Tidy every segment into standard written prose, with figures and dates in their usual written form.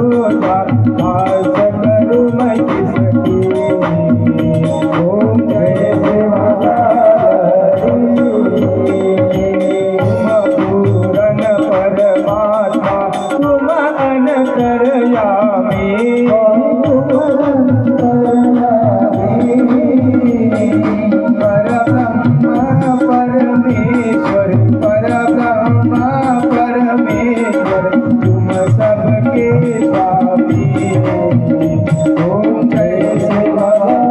तुझा दास करू मैत्रीसाठी ओम जय सेवालाल पूरण परमात्मा तुम अनंतरयामी परब्रह्म परमेश्वर परब्रह्म परमेश्वर तुम सबके स्वामी ओम जय सेवालाल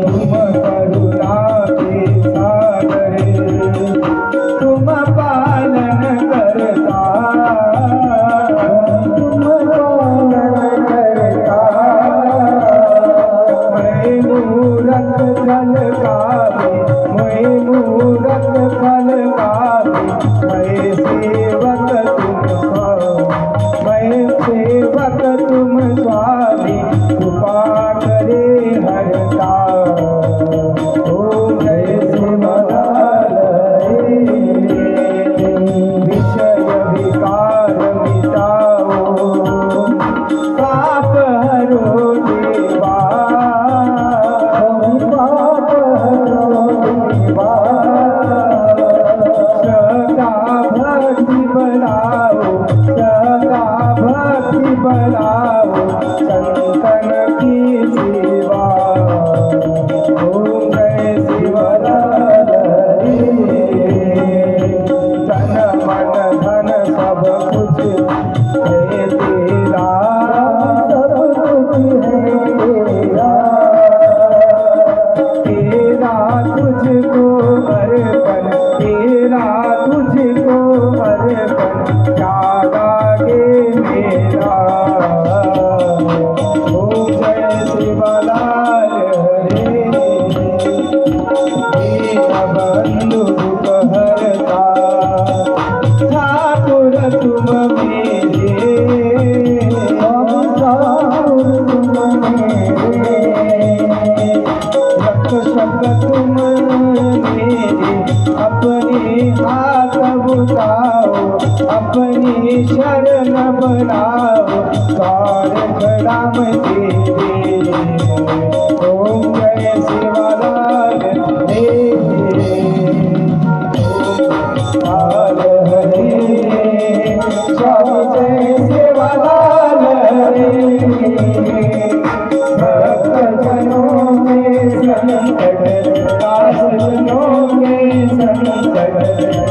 तुम करुणा के सागर तुम पालन करता तुम स्वामी कृपा करे हरता ओम जय सेवालाल विषय विकार मिटाओ पाप हरो देवा पाप हरो देवा सदा भक्ति बढ़ाओ सदा भक्ति बढ़ाओ संतन की सेवा ओम जय सेवालाल तन मन धन सब कुछ है तेरा सब कुछ है तेरा तुझको अर्पण तेरा तुझको अर्पण त्यागा गे मेरा ओम जय सेवालाल रे बंधु दुख हरता ठाकुर तुम मेरे ठाकुर तुम मेरे रक्षक तुम मेरे अपने हाथ बुझाओ अपनी शरण बनाओ कार खड़ा में तेरे ओम जय सेवालाल हे लाल हरे श्याम जय सेवालाल हरे भक्त जनों के संकट दास जनों के संकट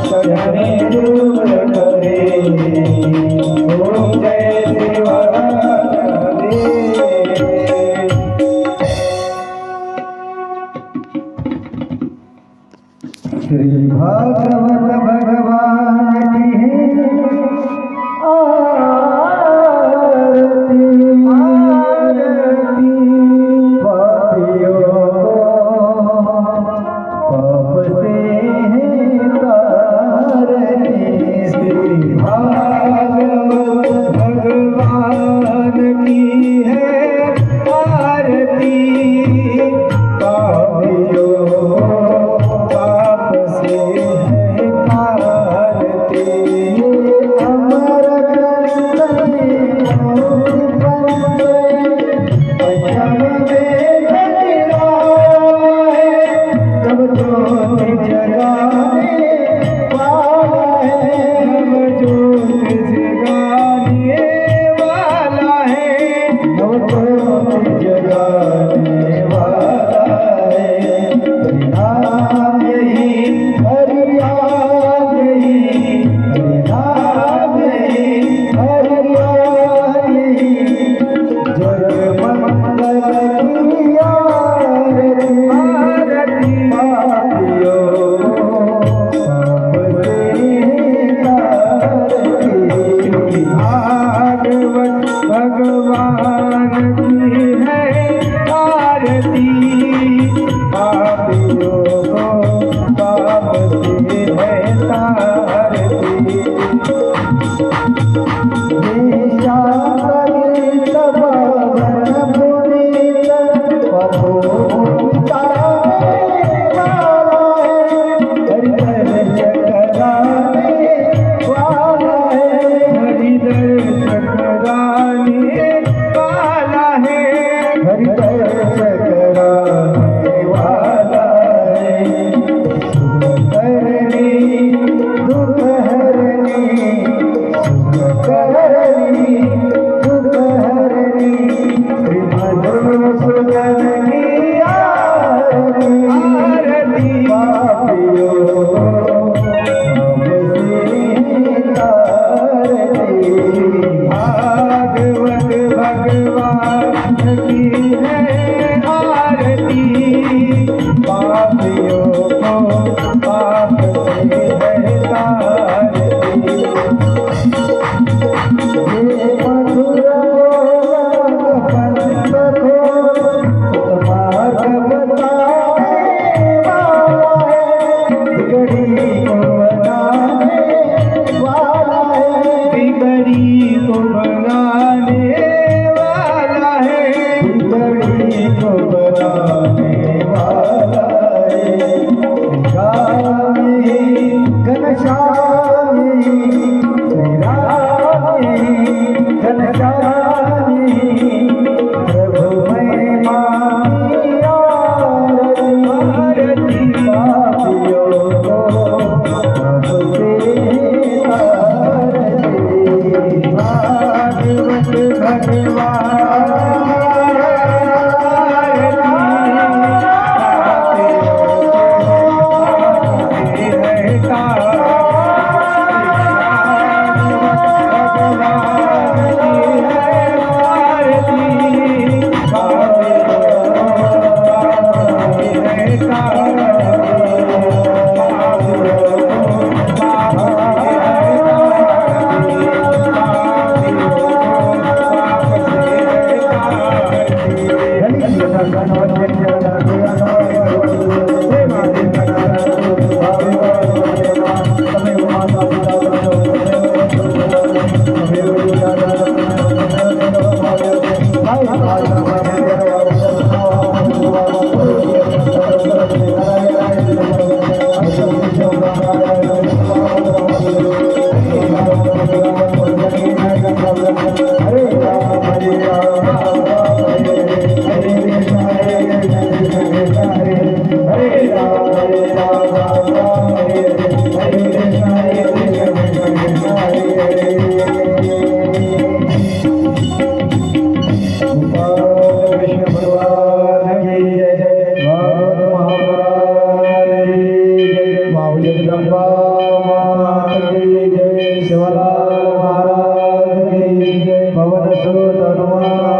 शरणे दूर करे ओम जय सेवालाल श्री भागवत भगवान की आरती आरती पापियों पाप से तारती श्री भागवत भगवान की है आरती पापियों पाप से है तारती अमर जगदंबा माता की जय, शिवलाल महाराज की जय, पवन सुत हनुमान